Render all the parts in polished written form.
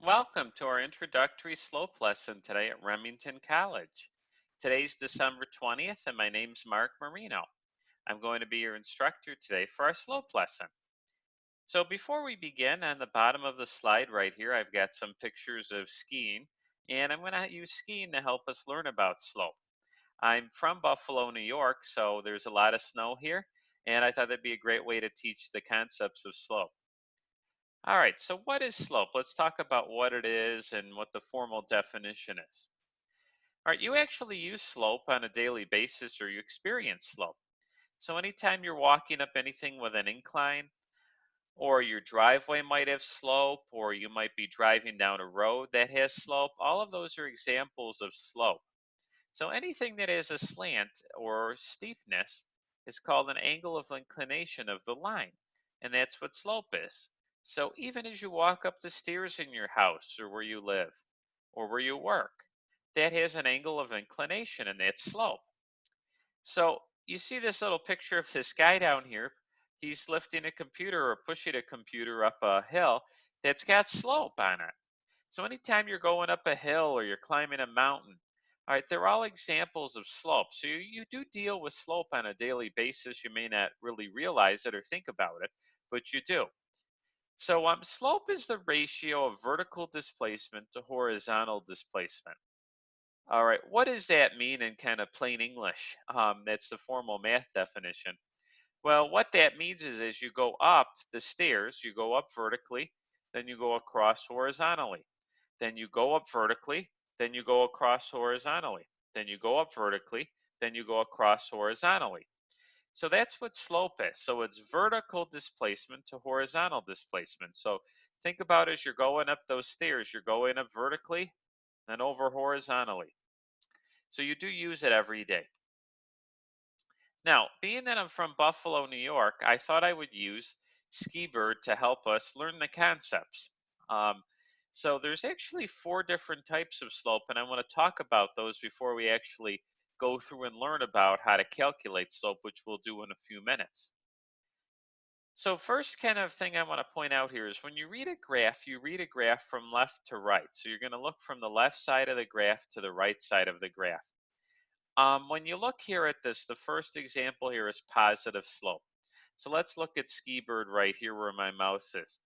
Welcome to our introductory slope lesson today at Remington College. Today's December 20th, and my name's Mark Marino. I'm going to be your instructor today for our slope lesson. So, before we begin, on the bottom of the slide right here, I've got some pictures of skiing, and I'm going to use skiing to help us learn about slope. I'm from Buffalo, New York, so there's a lot of snow here, and I thought that'd be a great way to teach the concepts of slope. All right, so what is slope? Let's talk about what it is and what the formal definition is. All right, you actually use slope on a daily basis or you experience slope. So anytime you're walking up anything with an incline, or your driveway might have slope, or you might be driving down a road that has slope, all of those are examples of slope. So anything that has a slant or steepness is called an angle of inclination of the line, and that's what slope is. So even as you walk up the stairs in your house or where you live or where you work, that has an angle of inclination and that's slope. So you see this little picture of this guy down here. He's lifting a computer or pushing a computer up a hill that's got slope on it. So anytime you're going up a hill or you're climbing a mountain, all right, they're all examples of slope. So you do deal with slope on a daily basis. You may not really realize it or think about it, but you do. So slope is the ratio of vertical displacement to horizontal displacement. All right, what does that mean in kind of plain English? That's the formal math definition. Well, what that means is as you go up the stairs, you go up vertically, then you go across horizontally. Then you go up vertically, then you go across horizontally. Then you go up vertically, then you go across horizontally. So that's what slope is. So it's vertical displacement to horizontal displacement. So think about as you're going up those stairs, you're going up vertically and over horizontally. So you do use it every day. Now, being that I'm from Buffalo, New York, I thought I would use Ski Bird to help us learn the concepts. Um, so there's actually four different types of slope, and I want to talk about those before we actually go through and learn about how to calculate slope, which we'll do in a few minutes. So first kind of thing I want to point out here is when you read a graph, you read a graph from left to right. So you're going to look from the left side of the graph to the right side of the graph. When you look here at this, the first example here is positive slope. So let's look at Ski Bird right here where my mouse is.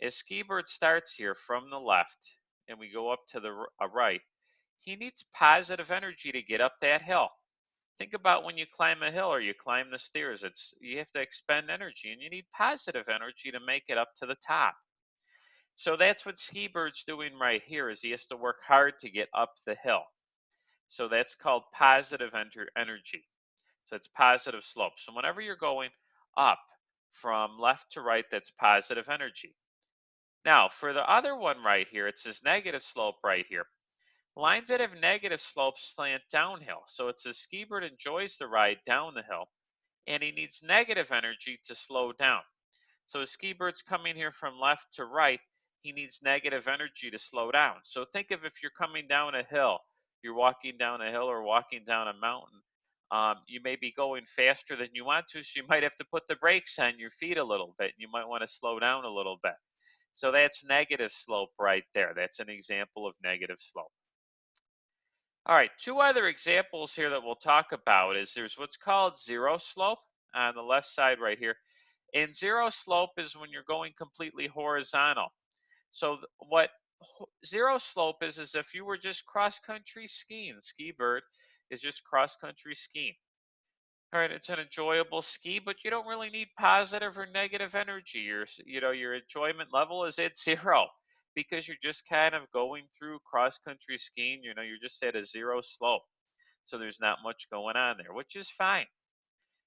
As Ski Bird starts here from the left and we go up to the right, he needs positive energy to get up that hill. Think about when you climb a hill or you climb the stairs, you have to expend energy and you need positive energy to make it up to the top. So that's what Ski Bird's doing right here is he has to work hard to get up the hill. So that's called positive energy. So it's positive slope. So whenever you're going up from left to right, that's positive energy. Now, for the other one right here, it says negative slope right here. Lines that have negative slopes slant downhill. So it says Ski Bird enjoys the ride down the hill and he needs negative energy to slow down. So as Ski Bird's coming here from left to right, he needs negative energy to slow down. So think of if you're coming down a hill, you're walking down a hill or walking down a mountain. You may be going faster than you want to, so you might have to put the brakes on your feet a little bit. You might want to slow down a little bit. So that's negative slope right there. That's an example of negative slope. All right, two other examples here that we'll talk about is there's what's called zero slope on the left side right here. And zero slope is when you're going completely horizontal. So what zero slope is if you were just cross country skiing. Ski Bird is just cross country skiing. All right, it's an enjoyable ski, but you don't really need positive or negative energy. Your enjoyment level is at zero because you're just kind of going through cross country skiing. You're just at a zero slope. So there's not much going on there, which is fine.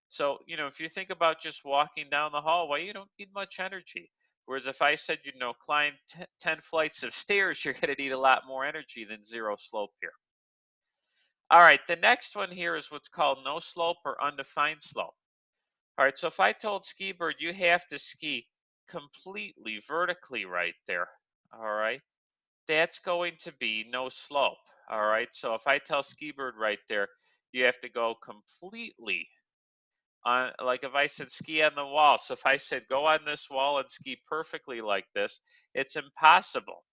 So, if you think about just walking down the hallway, you don't need much energy. Whereas if I said, climb 10 flights of stairs, you're going to need a lot more energy than zero slope here. All right, the next one here is what's called no slope or undefined slope. All right, so if I told Ski Bird you have to ski completely vertically right there, all right, that's going to be no slope. All right, so if I tell Ski Bird right there, you have to go completely on, like if I said ski on the wall. So if I said go on this wall and ski perfectly like this, it's impossible.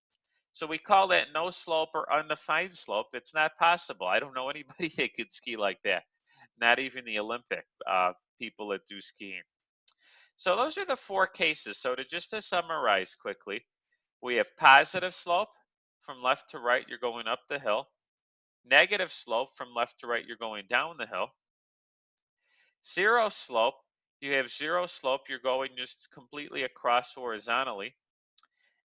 So we call that no slope or undefined slope. It's not possible. I don't know anybody that could ski like that, not even the Olympic people that do skiing. So those are the four cases. So to summarize quickly, we have positive slope from left to right, you're going up the hill. Negative slope from left to right, you're going down the hill. Zero slope, you have zero slope, you're going just completely across horizontally.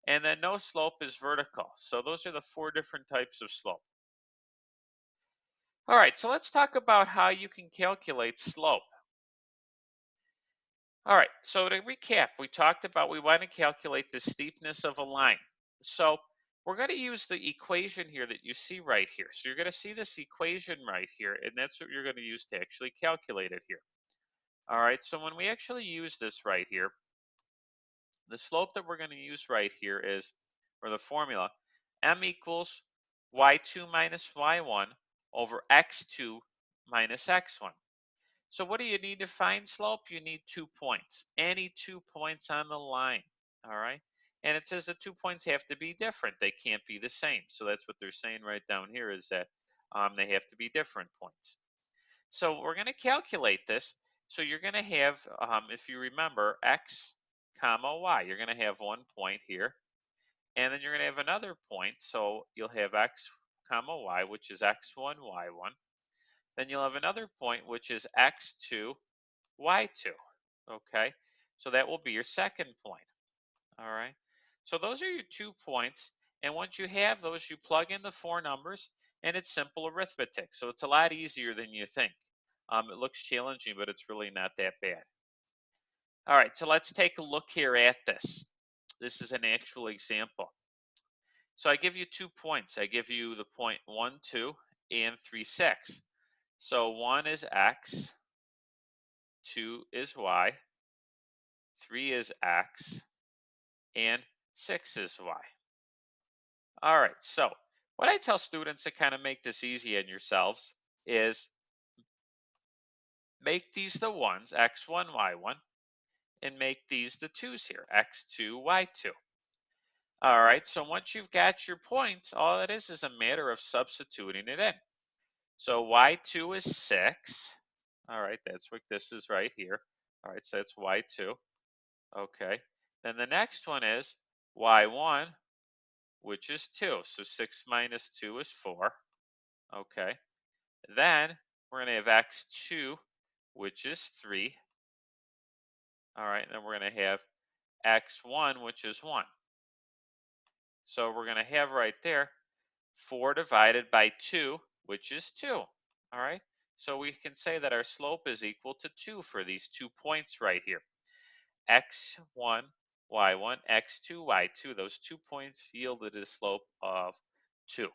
And then no slope is vertical. So those are the four different types of slope. All right, so let's talk about how you can calculate slope. All right, so to recap, we talked about we want to calculate the steepness of a line. So we're going to use the equation here that you see right here. So you're going to see this equation right here, and that's what you're going to use to actually calculate it here. All right, so when we actually use this right here, the slope that we're going to use right here is, or the formula, m equals y2 minus y1 over x2 minus x1. So what do you need to find slope? You need 2 points, any 2 points on the line, all right? And it says the 2 points have to be different. They can't be the same. So that's what they're saying right down here is that they have to be different points. So we're going to calculate this. So you're going to have, if you remember, x comma y. You're going to have 1 point here, and then you're going to have another point. So you'll have x comma y, which is x1, y1. Then you'll have another point, which is x2, y2. Okay, so that will be your second point. All right, so those are your 2 points. And once you have those, you plug in the four numbers, and it's simple arithmetic. So it's a lot easier than you think. It looks challenging, but it's really not that bad. All right, so let's take a look here at this. This is an actual example. So I give you 2 points. I give you the point 1, 2, and 3, 6. So 1 is x, 2 is y, 3 is x, and 6 is y. All right, so what I tell students to kind of make this easy on yourselves is make these the ones, x1, y1, and make these the twos here, x2, y2. All right, so once you've got your points, all it is a matter of substituting it in. So y2 is 6. All right, that's what this is right here. All right, so that's y2. Okay, then the next one is y1, which is 2. So 6 minus 2 is 4. Okay, then we're going to have x2, which is 3. All right, and then we're going to have x1, which is 1. So we're going to have right there 4 divided by 2, which is 2. All right, so we can say that our slope is equal to 2 for these 2 points right here. x1, y1, x2, y2. Those 2 points yielded a slope of 2.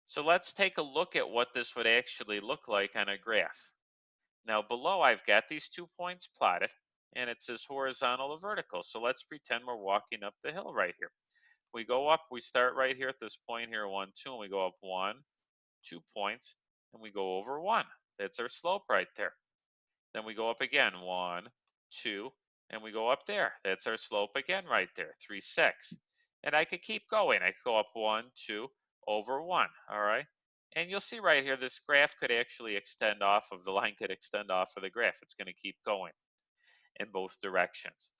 So let's take a look at what this would actually look like on a graph. Now below I've got these 2 points plotted, and it says horizontal or vertical. So let's pretend we're walking up the hill right here. We go up, we start right here at this point here, 1, 2, and we go up 1, 2 points, and we go over 1. That's our slope right there. Then we go up again, 1, 2, and we go up there. That's our slope again right there, 3, 6. And I could keep going. I could go up 1, 2, over 1, all right? And you'll see right here, this graph could actually extend off of, the line could extend off of the graph. It's going to keep going in both directions.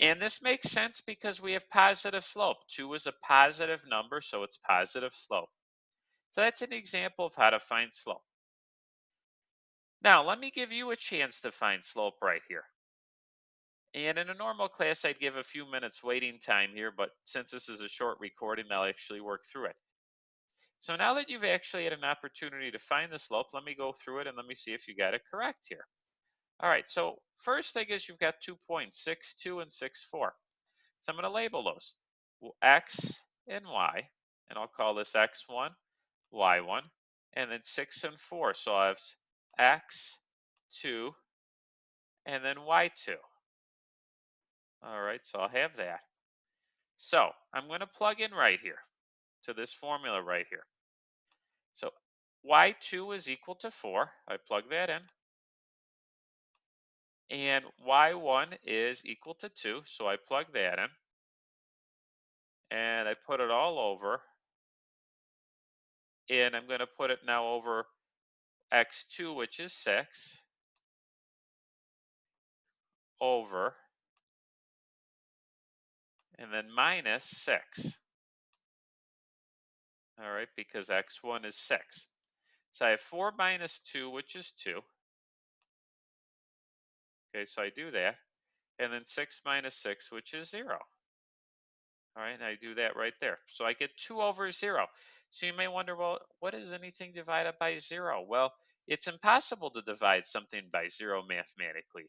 And this makes sense because we have positive slope. 2 is a positive number, so it's positive slope. So that's an example of how to find slope. Now, let me give you a chance to find slope right here. And in a normal class, I'd give a few minutes waiting time here, but since this is a short recording, I'll actually work through it. So now that you've actually had an opportunity to find the slope, let me go through it and let me see if you got it correct here. All right, so first, I guess you've got 2 points, 6, 2, and 6, 4. So I'm going to label those x and y, and I'll call this x1, y1, and then 6 and 4. So I have x2 and then y2. All right, so I'll have that. So I'm going to plug in right here to this formula right here. So y2 is equal to 4. I plug that in. And y1 is equal to 2. So I plug that in. and I put it all over, and I'm going to put it now over x2, which is 6, over, and then minus 6. All right, because x1 is 6. So I have 4 minus 2, which is 2. Okay, so I do that. And then 6 minus 6, which is 0. All right, and I do that right there. So I get 2 over 0. So you may wonder, well, what is anything divided by 0? Well, it's impossible to divide something by 0 mathematically.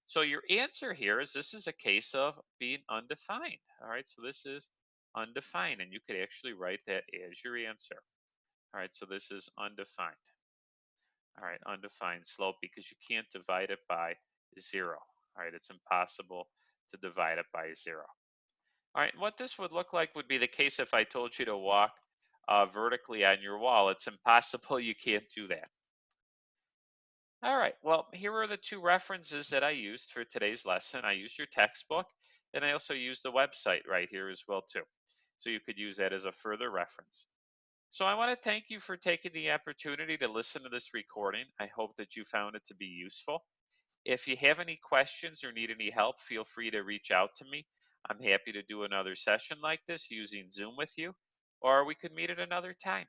So your answer here is this is a case of being undefined. All right, so this is undefined, and you could actually write that as your answer. All right, so this is undefined. All right, undefined slope because you can't divide it by 0. All right, it's impossible to divide it by 0. All right, what this would look like would be the case if I told you to walk vertically on your wall. It's impossible. You can't do that. All right, well, here are the two references that I used for today's lesson. I used your textbook, and I also used the website right here as well, too. So you could use that as a further reference. So I want to thank you for taking the opportunity to listen to this recording. I hope that you found it to be useful. If you have any questions or need any help, feel free to reach out to me. I'm happy to do another session like this using Zoom with you, or we could meet at another time.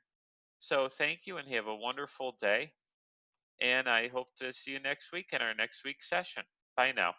So thank you and have a wonderful day. And I hope to see you next week in our next week's session. Bye now.